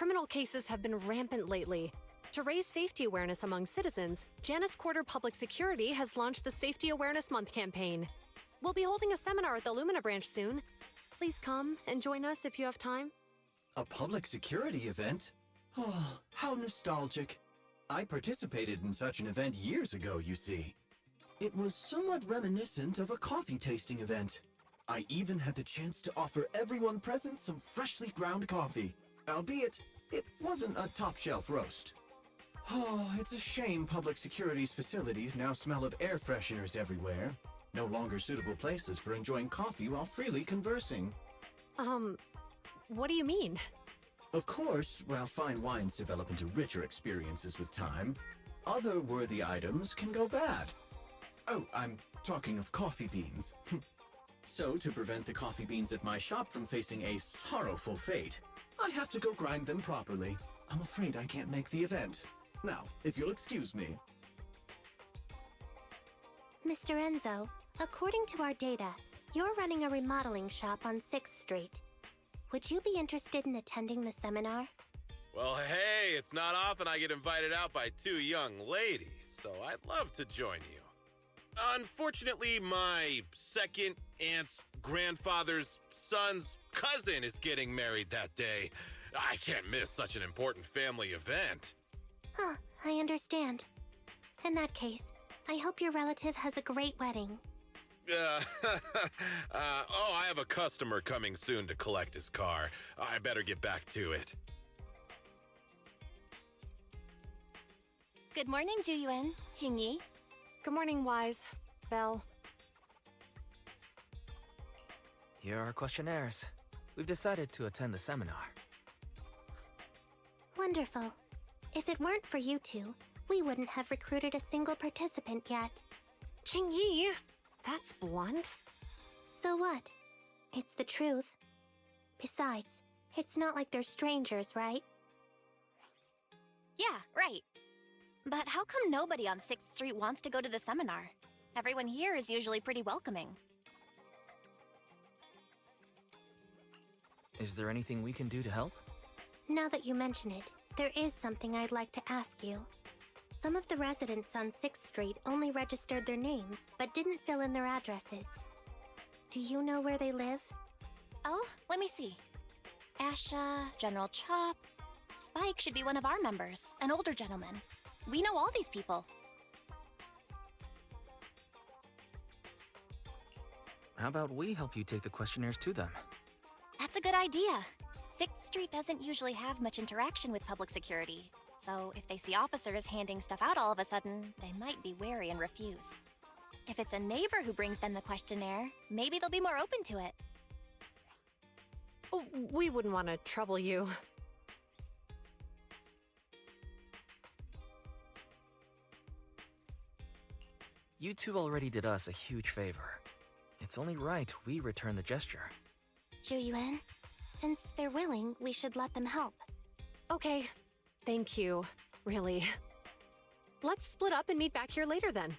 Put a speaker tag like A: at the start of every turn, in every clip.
A: criminal cases have been rampant lately. To raise safety awareness among citizens, Janus Quarter Public Security has launched the Safety Awareness Month campaign. We'll be holding a seminar at the Lumina branch soon. Please come and join us if you have time.
B: A public security event? Oh, how nostalgic. I participated in such an event years ago, you see. It was somewhat reminiscent of a coffee tasting event. I even had the chance to offer everyone present some freshly ground coffee, albeit it wasn't a top-shelf roast. Oh, it's a shame public security's facilities now smell of air fresheners everywhere. No longer suitable places for enjoying coffee while freely conversing.
A: What do you mean?
B: Of course, while fine wines develop into richer experiences with time, other worthy items can go bad. Oh, I'm talking of coffee beans. So, to prevent the coffee beans at my shop from facing a sorrowful fate, I have to go grind them properly. I'm afraid I can't make the event. Now, if you'll excuse me.
C: Mr. Enzo, according to our data, you're running a remodeling shop on 6th Street. Would you be interested in attending the seminar?
D: Well, hey, it's not often I get invited out by two young ladies, so I'd love to join you. Unfortunately, my second aunt's grandfather's son's cousin is getting married that day. I can't miss such an important family event.
C: Huh, I understand. In that case, I hope your relative has a great wedding.
D: I have a customer coming soon to collect his car. I better get back to it.
E: Good morning, Juyuan, Jingyi.
A: Good morning, Wise. Belle.
F: Here are our questionnaires. We've decided to attend the seminar.
C: Wonderful. If it weren't for you two, we wouldn't have recruited a single participant yet.
A: Jingyi! That's blunt.
C: So what? It's the truth. Besides, it's not like they're strangers, right?
E: Yeah, right. But how come nobody on 6th Street wants to go to the seminar? Everyone here is usually pretty welcoming.
F: Is there anything we can do to help?
C: Now that you mention it, there is something I'd like to ask you. Some of the residents on 6th Street only registered their names, but didn't fill in their addresses. Do you know where they live?
E: Oh, let me see. Asha, General Chop. Spike should be one of our members, an older gentleman. We know all these people.
F: How about we help you take the questionnaires to them?
E: That's a good idea. 6th Street doesn't usually have much interaction with public security, so if they see officers handing stuff out all of a sudden, they might be wary and refuse. If it's a neighbor who brings them the questionnaire, maybe they'll be more open to it.
A: Oh, we wouldn't want to trouble you.
F: You two already did us a huge favor. It's only right we return the gesture.
C: Juyuan, since they're willing, we should let them help.
A: Okay. Thank you. Really. Let's split up and meet back here later then.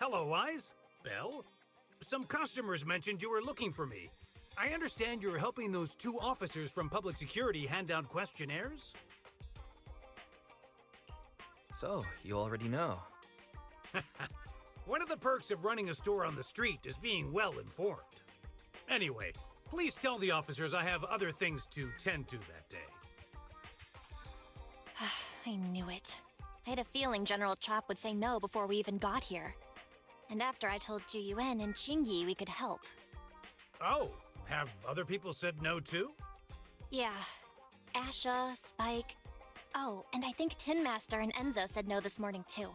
G: Hello, Wise. Belle? Some customers mentioned you were looking for me. I understand you're helping those 2 officers from public security hand out questionnaires?
F: So, you already know.
G: One of the perks of running a store on the street is being well informed. Anyway, please tell the officers I have other things to tend to that day.
E: I knew it. I had a feeling General Chop would say no before we even got here. And after I told Ju Yuen and Qingyi we could help.
G: Oh, have other people said no too?
E: Yeah. Asha, Spike. Oh, and I think Tin Master and Enzo said no this morning too.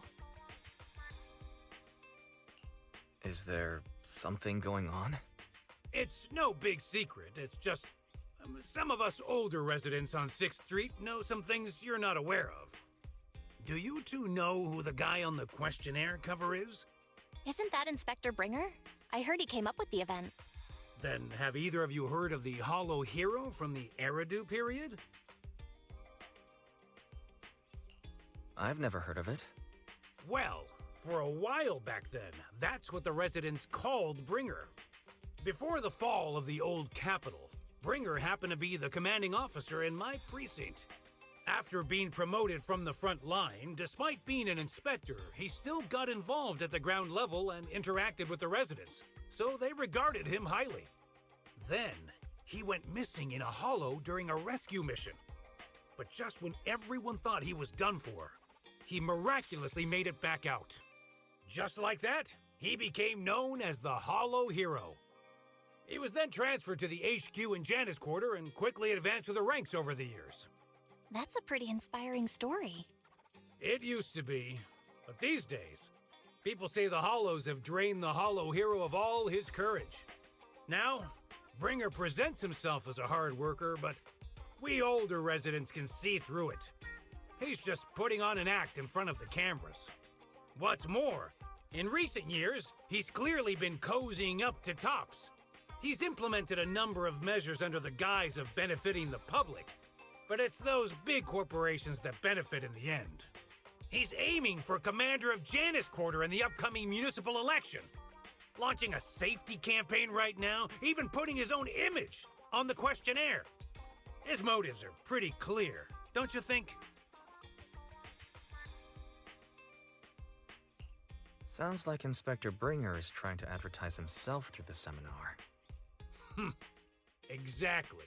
F: Is there something going on?
G: It's no big secret. It's just some of us older residents on 6th Street know some things you're not aware of. Do you 2 know who the guy on the questionnaire cover is?
E: Isn't that Inspector Bringer? I heard he came up with the event.
G: Then have either of you heard of the Hollow Hero from the Eridu period?
F: I've never heard of it.
G: Well, for a while back then, that's what the residents called Bringer. Before the fall of the old capital, Bringer happened to be the commanding officer in my precinct. After being promoted from the front line, despite being an inspector, he still got involved at the ground level and interacted with the residents, so they regarded him highly. Then, he went missing in a hollow during a rescue mission. But just when everyone thought he was done for, he miraculously made it back out. Just like that, he became known as the Hollow Hero. He was then transferred to the HQ in Janus Quarter and quickly advanced through the ranks over the years.
E: That's a pretty inspiring story.
G: It used to be, but these days, people say the Hollows have drained the Hollow Hero of all his courage. Now, Bringer presents himself as a hard worker, but we older residents can see through it. He's just putting on an act in front of the cameras. What's more, in recent years, he's clearly been cozying up to Tops. He's implemented a number of measures under the guise of benefiting the public, but it's those big corporations that benefit in the end. He's aiming for commander of Janus Quarter in the upcoming municipal election, launching a safety campaign right now, even putting his own image on the questionnaire. His motives are pretty clear, don't you think?
F: Sounds like Inspector Bringer is trying to advertise himself through the seminar.
G: Exactly.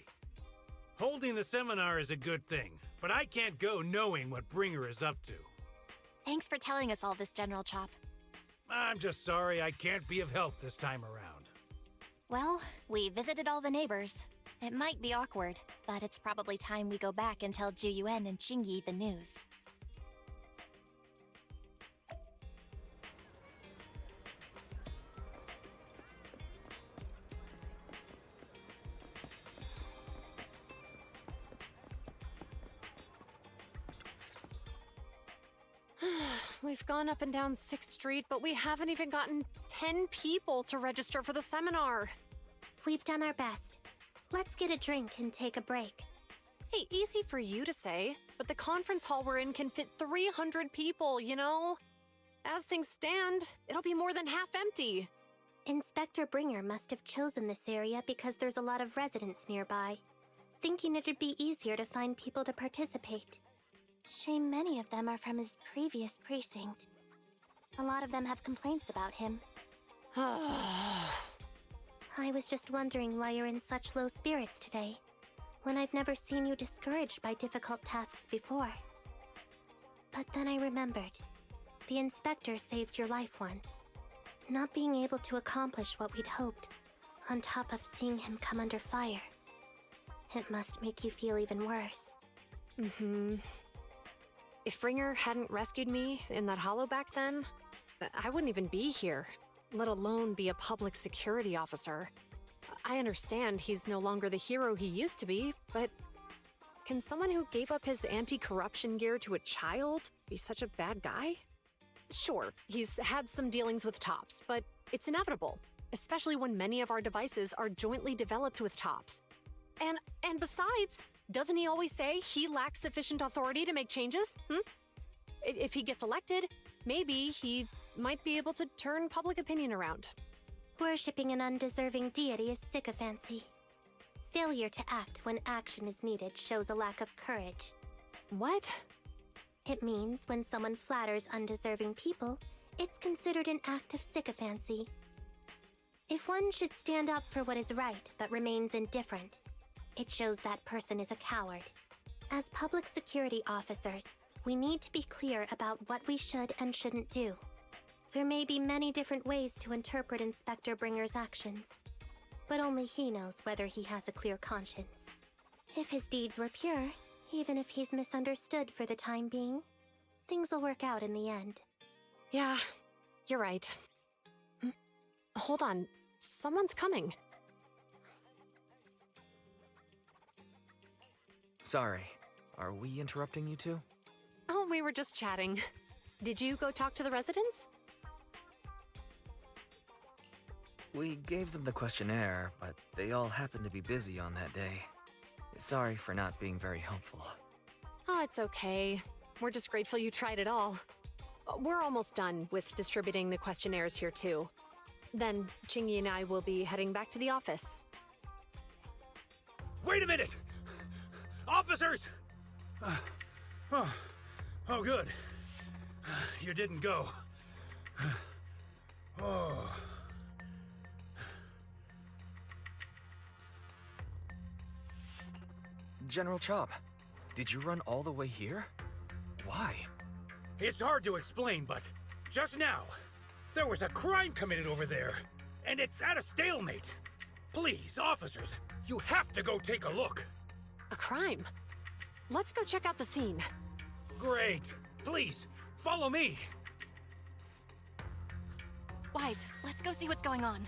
G: Holding the seminar is a good thing, but I can't go knowing what Bringer is up to.
E: Thanks for telling us all this, General Chop.
G: I'm just sorry I can't be of help this time around.
E: Well, we visited all the neighbors. It might be awkward, but it's probably time we go back and tell Ju Yuen and Qingyi the news.
A: We've gone up and down 6th Street, but we haven't even gotten 10 people to register for the seminar.
C: We've done our best. Let's get a drink and take a break.
A: Hey, easy for you to say, but the conference hall we're in can fit 300 people, you know? As things stand, it'll be more than half empty.
C: Inspector Bringer must have chosen this area because there's a lot of residents nearby, thinking it'd be easier to find people to participate. Shame many of them are from his previous precinct. A lot of them have complaints about him. I was just wondering why you're in such low spirits today, when I've never seen you discouraged by difficult tasks before. But then I remembered. The inspector saved your life once. Not being able to accomplish what we'd hoped, on top of seeing him come under fire. It must make you feel even worse.
A: If Bringer hadn't rescued me in that hollow back then, I wouldn't even be here, let alone be a public security officer. I understand he's no longer the hero he used to be, but can someone who gave up his anti-corruption gear to a child be such a bad guy? Sure, he's had some dealings with Tops, but it's inevitable, especially when many of our devices are jointly developed with Tops. And besides, doesn't he always say he lacks sufficient authority to make changes? If he gets elected, maybe he might be able to turn public opinion around.
C: Worshipping an undeserving deity is sycophancy. Failure to act when action is needed shows a lack of courage.
A: What?
C: It means when someone flatters undeserving people, it's considered an act of sycophancy. If one should stand up for what is right but remains indifferent, it shows that person is a coward. As public security officers, we need to be clear about what we should and shouldn't do. There may be many different ways to interpret Inspector Bringer's actions, but only he knows whether he has a clear conscience. If his deeds were pure, even if he's misunderstood for the time being, things will work out in the end.
A: Yeah, you're right. Hold on, someone's coming.
F: Sorry, are we interrupting you two?
A: Oh, we were just chatting. Did you go talk to the residents?
F: We gave them the questionnaire, but they all happened to be busy on that day. Sorry for not being very helpful.
A: Oh, it's okay. We're just grateful you tried it all. We're almost done with distributing the questionnaires here, too. Then, Chingy and I will be heading back to the office.
G: Wait a minute! Officers! Oh, good. You didn't go. Oh.
F: General Chop, did you run all the way here? Why?
G: It's hard to explain, but just now, there was a crime committed over there, and it's at a stalemate. Please, officers, you have to go take a look.
A: A crime? Let's go check out the scene.
G: Great. Please, follow me.
E: Wise, let's go see what's going on.